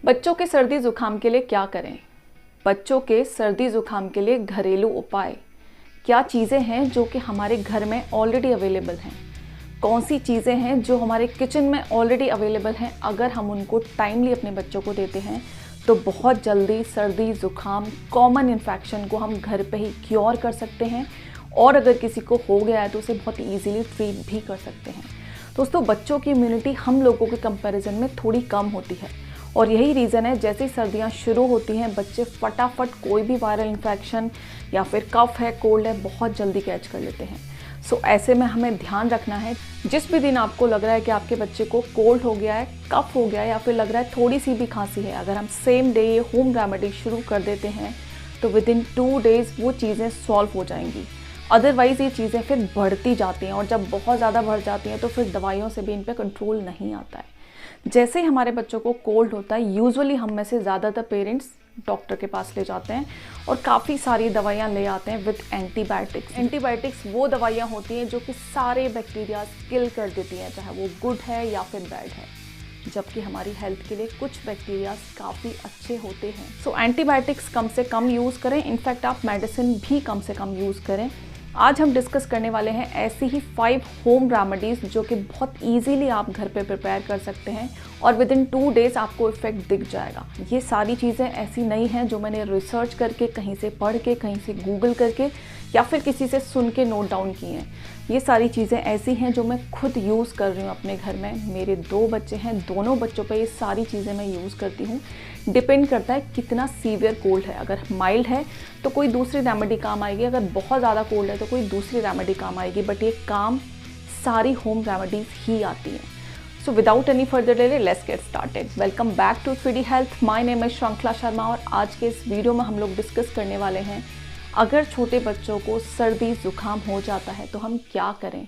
बच्चों के सर्दी जुकाम के लिए क्या करें? बच्चों के सर्दी जुकाम के लिए घरेलू उपाय क्या चीज़ें हैं जो कि हमारे घर में ऑलरेडी अवेलेबल हैं? कौन सी चीज़ें हैं जो हमारे किचन में ऑलरेडी अवेलेबल हैं? अगर हम उनको टाइमली अपने बच्चों को देते हैं तो बहुत जल्दी सर्दी जुकाम कॉमन इन्फेक्शन को हम घर पे ही क्योर कर सकते हैं, और अगर किसी को हो गया है तो उसे बहुत ईजीली ट्रीट भी कर सकते हैं। दोस्तों, बच्चों की इम्यूनिटी हम लोगों के कंपैरिजन में थोड़ी कम होती है, और यही रीज़न है जैसे ही सर्दियाँ शुरू होती हैं बच्चे फटाफट कोई भी वायरल इन्फेक्शन या फिर कफ है, कोल्ड है, बहुत जल्दी कैच कर लेते हैं। सो ऐसे में हमें ध्यान रखना है, जिस भी दिन आपको लग रहा है कि आपके बच्चे को कोल्ड हो गया है, कफ हो गया है, या फिर लग रहा है थोड़ी सी भी खांसी है, अगर हम सेम डे ये होम रेमेडी शुरू कर देते हैं तो विद इन 2 डेज़ वो चीज़ें सॉल्व हो जाएंगी। अदरवाइज़ ये चीज़ें फिर बढ़ती जाती हैं, और जब बहुत ज़्यादा बढ़ जाती हैं तो फिर दवाइयों से भी इन पर कंट्रोल नहीं आता है। जैसे ही हमारे बच्चों को कोल्ड होता है, यूजुअली हम में से ज़्यादातर पेरेंट्स डॉक्टर के पास ले जाते हैं और काफ़ी सारी दवाइयाँ ले आते हैं विद एंटीबायोटिक्स। एंटीबायोटिक्स वो दवाइयाँ होती हैं जो कि सारे बैक्टीरिया किल कर देती हैं, चाहे वो गुड है या फिर बैड है, जबकि हमारी हेल्थ के लिए कुछ बैक्टीरिया काफ़ी अच्छे होते हैं। सो एंटीबायोटिक्स कम से कम यूज़ करें, इनफैक्ट आप मेडिसिन भी कम से कम यूज़ करें। आज हम डिस्कस करने वाले हैं ऐसी ही 5 होम रेमेडीज़ जो कि बहुत इजीली आप घर पे प्रिपेयर कर सकते हैं और विद इन 2 डेज़ आपको इफेक्ट दिख जाएगा। ये सारी चीज़ें ऐसी नहीं हैं जो मैंने रिसर्च करके, कहीं से पढ़ के, कहीं से गूगल करके या फिर किसी से सुन के नोट डाउन की हैं। ये सारी चीज़ें ऐसी हैं जो मैं खुद यूज़ कर रही हूँ अपने घर में। मेरे 2 बच्चे हैं, दोनों बच्चों पे ये सारी चीज़ें मैं यूज़ करती हूँ। डिपेंड करता है कितना सीवियर कोल्ड है। अगर माइल्ड है तो कोई दूसरी रेमेडी काम आएगी, अगर बहुत ज़्यादा कोल्ड है तो कोई दूसरी रेमेडी काम आएगी, बट ये काम सारी होम रेमेडीज़ ही आती हैं। So without any further delay let's get started. Welcome back to 3D health. My name is Shrinkhala Sharma, और आज के इस वीडियो में हम लोग डिस्कस करने वाले हैं अगर छोटे बच्चों को सर्दी जुकाम हो जाता है तो हम क्या करें,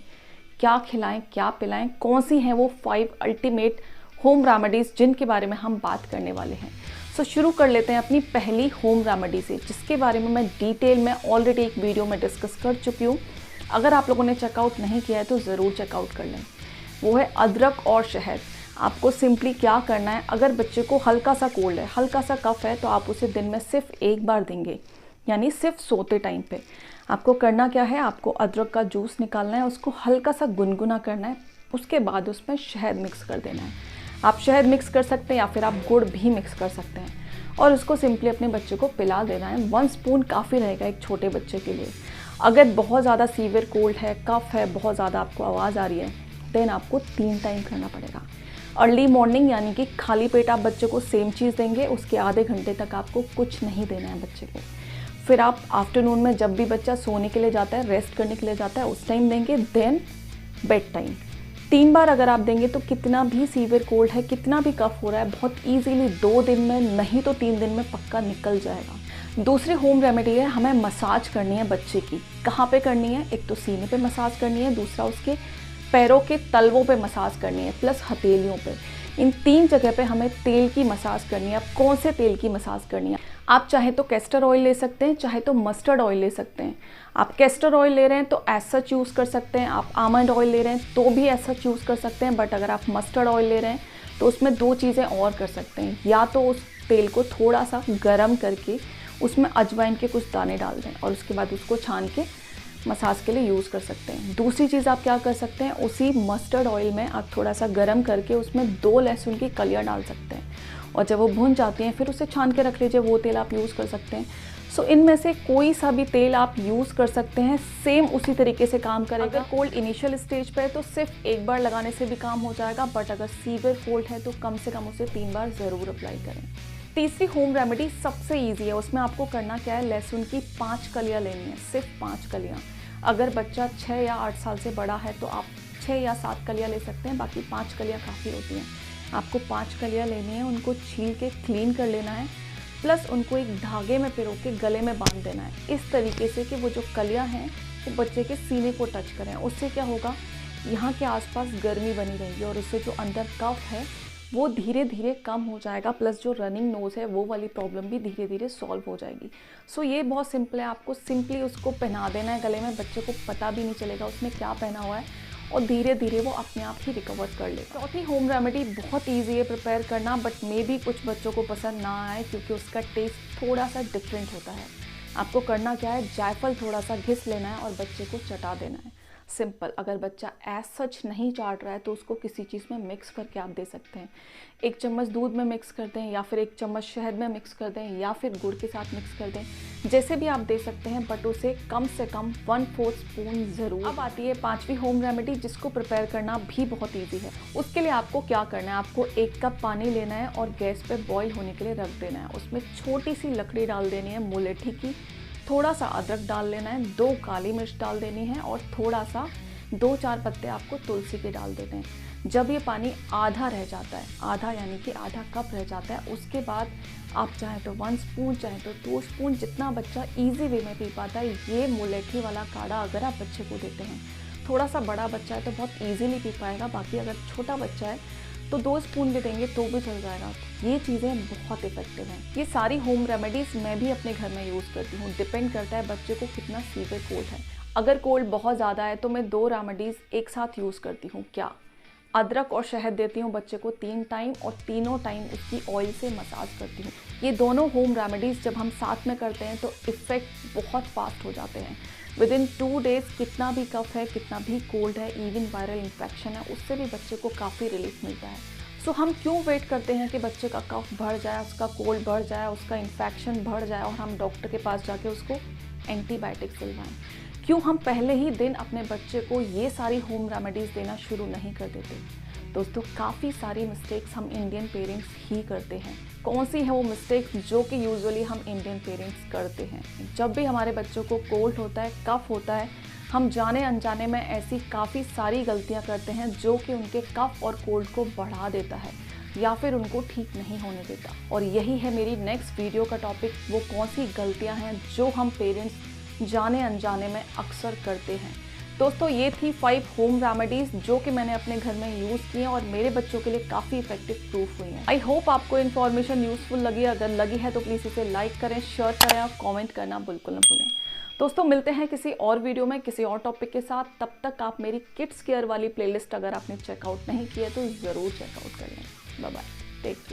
क्या खिलाएं, क्या पिलाएं, कौन सी हैं वो 5 अल्टीमेट होम रेमेडीज़ जिनके बारे में हम बात करने वाले हैं। सो शुरू कर लेते हैं अपनी पहली होम रेमेडी से, जिसके बारे में मैं डिटेल में ऑलरेडी एक वीडियो में डिस्कस कर चुकी हूँ। अगर आप लोगों ने चेकआउट नहीं किया है तो ज़रूर चेकआउट कर लें। वो है अदरक और शहद। आपको सिंपली क्या करना है, अगर बच्चे को हल्का सा कोल्ड है, हल्का सा कफ है, तो आप उसे दिन में सिर्फ 1 बार देंगे, यानी सिर्फ सोते टाइम पे। आपको करना क्या है, आपको अदरक का जूस निकालना है, उसको हल्का सा गुनगुना करना है, उसके बाद उसमें शहद मिक्स कर देना है। आप शहद मिक्स कर सकते हैं या फिर आप गुड़ भी मिक्स कर सकते हैं, और उसको सिंपली अपने बच्चे को पिला देना है। 1 स्पून काफ़ी रहेगा एक छोटे बच्चे के लिए। अगर बहुत ज़्यादा सीवियर कोल्ड है, कफ है, बहुत ज़्यादा आपको आवाज़ आ रही है, देन आपको 3 टाइम करना पड़ेगा। अर्ली मॉर्निंग यानी कि खाली पेट आप बच्चे को सेम चीज़ देंगे, उसके आधे घंटे तक आपको कुछ नहीं देना है बच्चे को। फिर आप आफ्टरनून में जब भी बच्चा सोने के लिए जाता है, रेस्ट करने के लिए जाता है, उस टाइम देंगे। देन बेड टाइम 3 बार अगर आप देंगे तो कितना भी सीवियर कोल्ड है, कितना भी कफ हो रहा है, बहुत ईजीली 2 दिन में नहीं तो 3 दिन में पक्का निकल जाएगा। दूसरी होम रेमेडी है, हमें मसाज करनी है बच्चे की। कहाँ पे करनी है, एक तो सीने पे मसाज करनी है, दूसरा उसके पैरों के तलवों पे मसाज करनी है, प्लस हथेलियों पे। इन 3 जगह पे हमें तेल की मसाज करनी है। अब कौन से तेल की मसाज करनी है, आप चाहे तो कैस्टर ऑयल ले सकते हैं, चाहे तो मस्टर्ड ऑयल ले सकते हैं। आप कैस्टर ऑयल ले रहे हैं तो एज सच यूज़ कर सकते हैं, आप आमंड ऑयल ले रहे हैं तो भी एज सच यूज़ कर सकते हैं, बट अगर आप मस्टर्ड ऑयल ले रहे हैं तो उसमें 2 चीज़ें और कर सकते हैं। या तो उस तेल को थोड़ा सा गर्म करके उसमें अजवाइन के कुछ दाने डाल दें और उसके बाद उसको छान के मसाज के लिए यूज़ कर सकते हैं। दूसरी चीज़ आप क्या कर सकते हैं, उसी मस्टर्ड ऑयल में आप थोड़ा सा गर्म करके उसमें 2 लहसुन की कलियाँ डाल सकते हैं, और जब वो भुन जाती हैं फिर उसे छान के रख लीजिए, वो तेल आप यूज़ कर सकते हैं। सो इनमें से कोई सा भी तेल आप यूज़ कर सकते हैं, सेम उसी तरीके से काम करेगा। अगर कोल्ड इनिशियल स्टेज पे है तो सिर्फ 1 बार लगाने से भी काम हो जाएगा, बट अगर सीवियर कोल्ड है तो कम से कम उसे 3 बार ज़रूर अप्लाई करें। तीसरी होम रेमेडी सबसे ईजी है, उसमें आपको करना क्या है, लहसुन की 5 कलियाँ लेनी है, सिर्फ 5 कलियाँ। अगर बच्चा 6 या 8 साल से बड़ा है तो आप 6 या 7 कलियाँ ले सकते हैं, बाकी 5 कलियाँ काफ़ी होती हैं। आपको 5 कलियाँ लेनी है, उनको छील के क्लीन कर लेना है, प्लस उनको एक धागे में पिरो के गले में बांध देना है, इस तरीके से कि वो जो कलियाँ हैं वो बच्चे के सीने को टच करें। उससे क्या होगा, यहाँ के आसपास गर्मी बनी रहेगी और उससे जो अंदर कफ है वो धीरे धीरे कम हो जाएगा, प्लस जो रनिंग नोज़ है वो वाली प्रॉब्लम भी धीरे धीरे सॉल्व हो जाएगी। सो ये बहुत सिंपल है, आपको सिंपली उसको पहना देना है गले में, बच्चे को पता भी नहीं चलेगा उसने क्या पहना हुआ है, और धीरे धीरे वो अपने आप ही रिकवर कर लेगा। चौथी होम रेमेडी बहुत ईजी है प्रिपेयर करना, बट मे बी कुछ बच्चों को पसंद ना आए क्योंकि उसका टेस्ट थोड़ा सा डिफरेंट होता है। आपको करना क्या है, जायफल थोड़ा सा घिस लेना है और बच्चे को चटा देना है। सिंपल। अगर बच्चा एज सच नहीं चाट रहा है तो उसको किसी चीज़ में मिक्स करके आप दे सकते हैं। 1 चम्मच दूध में मिक्स कर दें, या फिर 1 चम्मच शहद में मिक्स कर दें, या फिर गुड़ के साथ मिक्स कर दें, जैसे भी आप दे सकते हैं, बट उसे कम से कम 1/4 स्पून ज़रूर। अब आती है 5वीं होम रेमेडी, जिसको प्रिपेयर करना भी बहुत ईजी है। उसके लिए आपको क्या करना है, आपको 1 कप पानी लेना है और गैस पे बॉईल होने के लिए रख देना है। उसमें छोटी सी लकड़ी डाल देनी है मुलेठी की, थोड़ा सा अदरक डाल लेना है, 2 काली मिर्च डाल देनी है और थोड़ा सा 2-4 पत्ते आपको तुलसी के डाल देते हैं। जब ये पानी आधा रह जाता है, आधा यानी कि आधा कप रह जाता है, उसके बाद आप चाहें तो 1 स्पून, चाहें तो 2 स्पून, जितना बच्चा इजी वे में पी पाता है, ये मुलेठी वाला काढ़ा अगर आप बच्चे को देते हैं। थोड़ा सा बड़ा बच्चा है तो बहुत ईजीली पी पाएगा, बाकी अगर छोटा बच्चा है तो 2 स्पून भी देंगे तो भी चल जाएगा। ये चीज़ें बहुत इफेक्टिव हैं। ये सारी होम रेमेडीज़ मैं भी अपने घर में यूज़ करती हूँ। डिपेंड करता है बच्चे को कितना सीवियर कोल्ड है। अगर कोल्ड बहुत ज़्यादा है तो मैं 2 रेमेडीज़ एक साथ यूज़ करती हूँ। क्या? अदरक और शहद देती हूँ बच्चे को 3 टाइम, और तीनों टाइम उसकी ऑयल से मसाज करती हूँ। ये दोनों होम रेमेडीज़ जब हम साथ में करते हैं तो इफ़ेक्ट बहुत फास्ट हो जाते हैं। विदिन 2 डेज़ कितना भी कफ है, कितना भी कोल्ड है, इवन वायरल इन्फेक्शन है, उससे भी बच्चे को काफ़ी रिलीफ मिलता है। सो हम क्यों वेट करते हैं कि बच्चे का कफ बढ़ जाए, उसका कोल्ड बढ़ जाए, उसका इन्फेक्शन बढ़ जाए और हम डॉक्टर के पास जाके उसको एंटीबायोटिक्स दिलवाएं? क्यों हम पहले ही दिन अपने बच्चे को ये सारी होम रेमेडीज़ देना शुरू नहीं कर देते? दोस्तों, काफ़ी सारी मिस्टेक्स हम इंडियन पेरेंट्स ही करते हैं। कौन सी है वो मिस्टेक्स जो कि यूजुअली हम इंडियन पेरेंट्स करते हैं? जब भी हमारे बच्चों को कोल्ड होता है, कफ होता है, हम जाने अनजाने में ऐसी काफ़ी सारी गलतियां करते हैं जो कि उनके कफ और कोल्ड को बढ़ा देता है या फिर उनको ठीक नहीं होने देता। और यही है मेरी नेक्स्ट वीडियो का टॉपिक, वो कौन सी गलतियां हैं जो हम पेरेंट्स जाने अनजाने में अक्सर करते हैं। दोस्तों, ये थी 5 होम रेमेडीज़ जो कि मैंने अपने घर में यूज़ की हैं और मेरे बच्चों के लिए काफ़ी इफेक्टिव प्रूफ हुई हैं। आई होप आपको इन्फॉर्मेशन यूज़फुल लगी। अगर लगी है तो प्लीज़ इसे लाइक करें, शेयर करें और कमेंट करना बिल्कुल ना भूलें। दोस्तों, मिलते हैं किसी और वीडियो में किसी और टॉपिक के साथ। तब तक आप मेरी किड्स केयर वाली प्लेलिस्ट अगर आपने चेकआउट नहीं की है तो ज़रूर चेकआउट कर लें। Bye bye, take care.